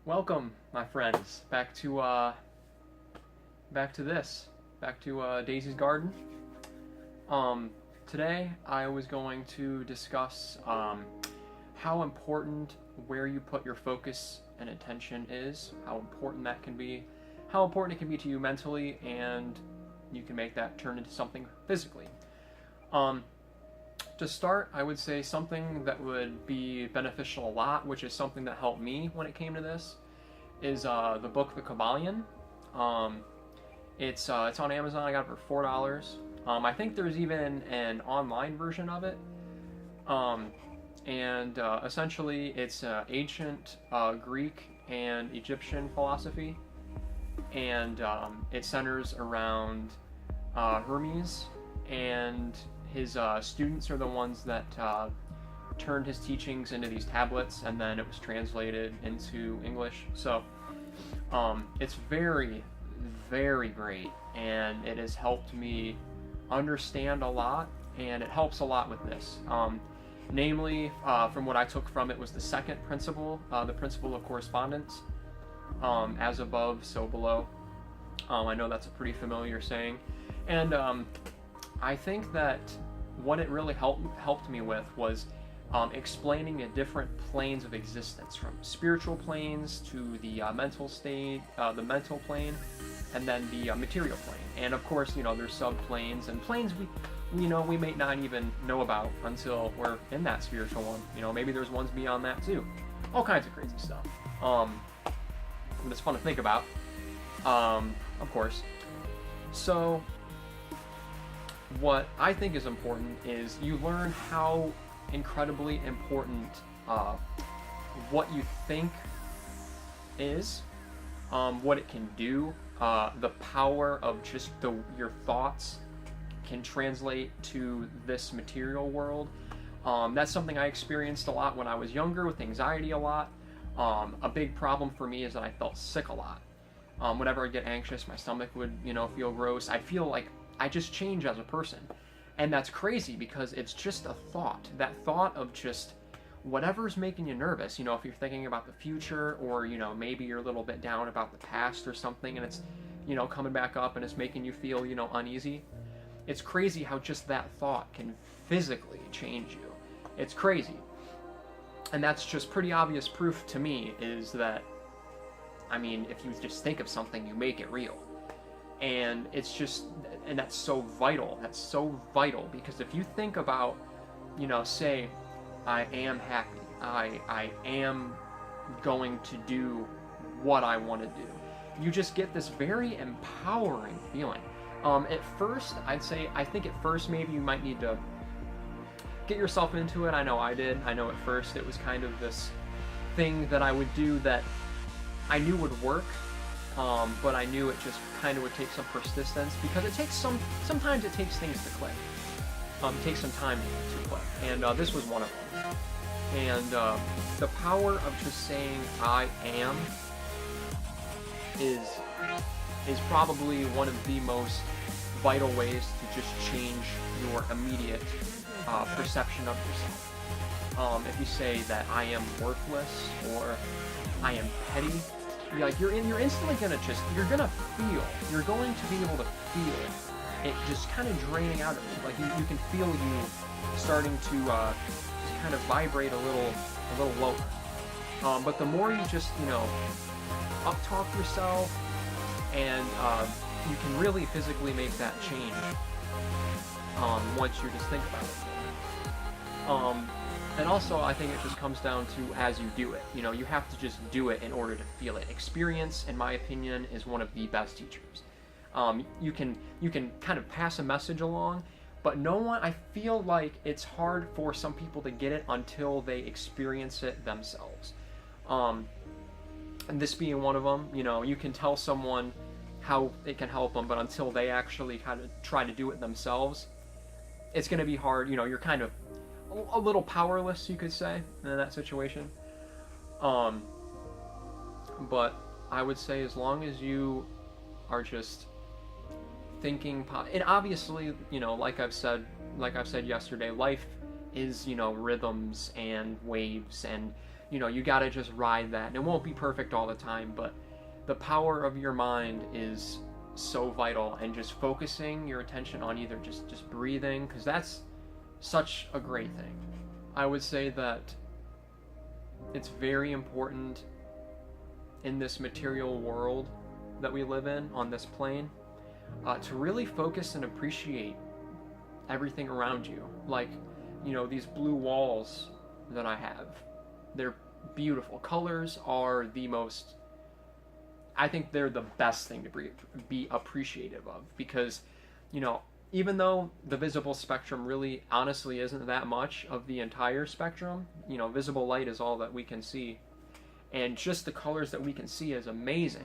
Welcome, my friends, back to Daisy's Garden. Today I was going to discuss how important where you put your focus and attention is, how important that can be, how important it can be to you mentally, and you can make that turn into something physically. To start, I would say something that would be beneficial a lot, which is something that helped me when it came to this, is the book The Kabbalion. It's on Amazon. I got it for $4. I think there's even an online version of it. Essentially, it's ancient Greek and Egyptian philosophy, and it centers around Hermes, and his students are the ones that turned his teachings into these tablets, and then it was translated into English. So it's very, very great, and it has helped me understand a lot, and it helps a lot with this. Namely, from what I took from it was the second principle, the principle of correspondence. As above, so below. I know that's a pretty familiar saying, and I think that what it really helped me with was explaining the different planes of existence, from spiritual planes to the mental state, the mental plane, and then the material plane. And of course, there's subplanes and planes we may not even know about until we're in that spiritual one. Maybe there's ones beyond that too. All kinds of crazy stuff. But it's fun to think about, of course. So what I think is important is you learn how incredibly important what you think is, what it can do, the power of just your thoughts can translate to this material world. That's something I experienced a lot when I was younger, with anxiety a lot. A big problem for me is that I felt sick a lot. Whenever I get anxious, my stomach would, feel gross. I'd feel like I just change as a person. And that's crazy because it's just a thought. That thought of just whatever's making you nervous. If you're thinking about the future, or, maybe you're a little bit down about the past or something, and it's, coming back up and it's making you feel, uneasy. It's crazy how just that thought can physically change you. It's crazy. And that's just pretty obvious proof to me, is that, if you just think of something, you make it real. And that's so vital. That's so vital, because if you think about, say, I am happy, I am going to do what I want to do, you just get this very empowering feeling. At first, I think at first maybe you might need to get yourself into it. I know I did. I know at first it was kind of this thing that I would do that I knew would work, but I knew it just kind of would take some persistence, because sometimes it takes things to click. It takes some time to click, and this was one of them. And the power of just saying I am is probably one of the most vital ways to just change your immediate perception of yourself. If you say that I am worthless, or I am petty, you're instantly gonna you're going to be able to feel it just kind of draining out of you. Like you can feel you starting to kind of vibrate a little lower. But the more you just up talk yourself, and you can really physically make that change once you just think about it. And also, I think it just comes down to as you do it. You have to just do it in order to feel it. Experience, in my opinion, is one of the best teachers. You can kind of pass a message along, but I feel like it's hard for some people to get it until they experience it themselves. And this being one of them, you can tell someone how it can help them, but until they actually kind of try to do it themselves, it's going to be hard. You're kind of a little powerless, you could say, in that situation. But I would say, as long as you are just thinking, and obviously, like I've said yesterday, life is, rhythms and waves, and you gotta just ride that. And it won't be perfect all the time, but the power of your mind is so vital, and just focusing your attention on either just breathing, because that's such a great thing. I would say that it's very important in this material world that we live in on this plane, to really focus and appreciate everything around you. Like, these blue walls that I have, they're beautiful. Colors are I think they're the best thing to be appreciative of, because, even though the visible spectrum really honestly isn't that much of the entire spectrum, visible light is all that we can see, and just the colors that we can see is amazing.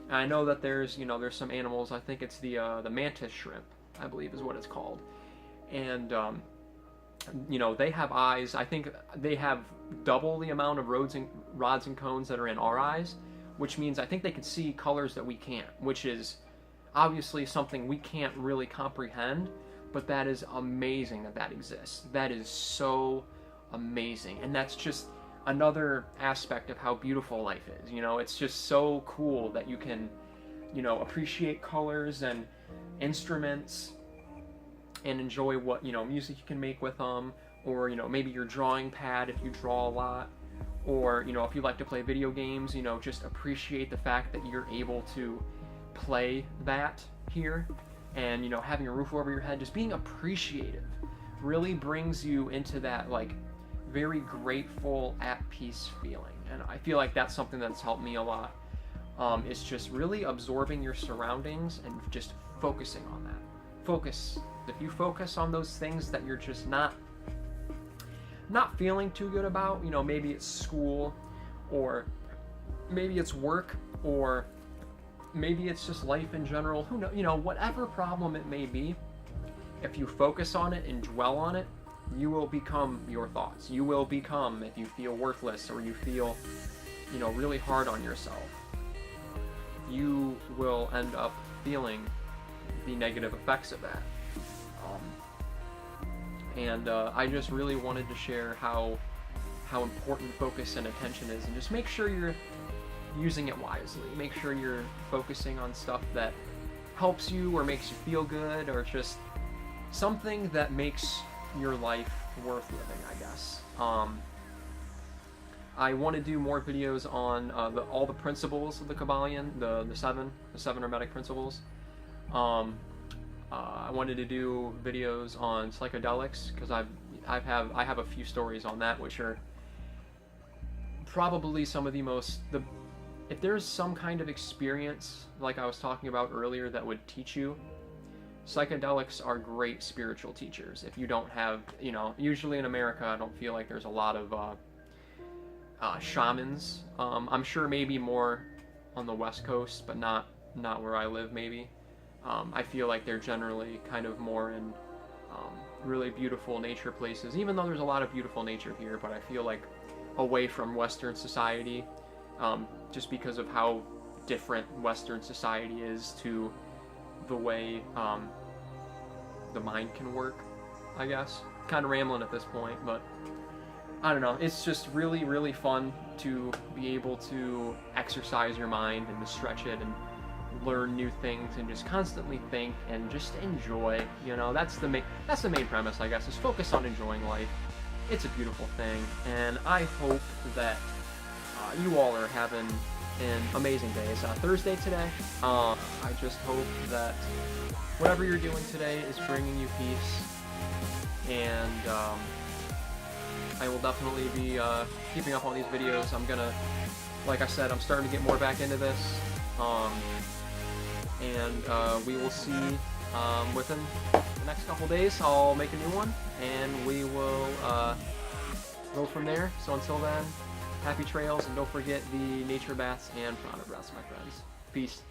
And I know that there's some animals, I think it's the mantis shrimp, I believe is what it's called, and they have eyes. I think they have double the amount of rods and cones that are in our eyes, which means I think they can see colors that we can't, which is obviously something we can't really comprehend, but that is amazing that exists. That is so amazing, and that's just another aspect of how beautiful life is. It's just so cool that you can, appreciate colors and instruments and enjoy what, music you can make with them, or, maybe your drawing pad if you draw a lot, or, if you like to play video games, just appreciate the fact that you're able to play that here, and, having a roof over your head, just being appreciative really brings you into that, like, very grateful, at peace feeling. And I feel like that's something that's helped me a lot. It's just really absorbing your surroundings and just focusing on that. Focus. If you focus on those things that you're just not feeling too good about, maybe it's school, or maybe it's work, or maybe it's just life in general, who knows, whatever problem it may be, if you focus on it and dwell on it, you will become your thoughts. You will become, if you feel worthless or you feel, really hard on yourself, you will end up feeling the negative effects of that. I just really wanted to share how important focus and attention is, and just make sure you're using it wisely. Make sure you're focusing on stuff that helps you or makes you feel good, or just something that makes your life worth living, I guess. I want to do more videos on all the principles of the Kabbalion, the seven hermetic principles. I wanted to do videos on psychedelics, because I have a few stories on that, which are probably some of if there's some kind of experience like I was talking about earlier that would teach you, psychedelics are great spiritual teachers. If you don't have, usually in America, I don't feel like there's a lot of shamans. I'm sure maybe more on the West Coast, but not where I live, maybe. I feel like they're generally kind of more in really beautiful nature places, even though there's a lot of beautiful nature here, but I feel like away from Western society, just because of how different Western society is to the way the mind can work, I guess. Kind of rambling at this point, but I don't know. It's just really, really fun to be able to exercise your mind and to stretch it and learn new things and just constantly think and just enjoy. That's the main premise, I guess, is focus on enjoying life. It's a beautiful thing, and I hope that you all are having an amazing day. It's Thursday today. I just hope that whatever you're doing today is bringing you peace, and I will definitely be keeping up on these videos. Like I said, I'm starting to get more back into this, and we will see within the next couple days. I'll make a new one, and we will go from there. So until then, happy trails, and don't forget the nature baths and prana breaths, my friends. Peace.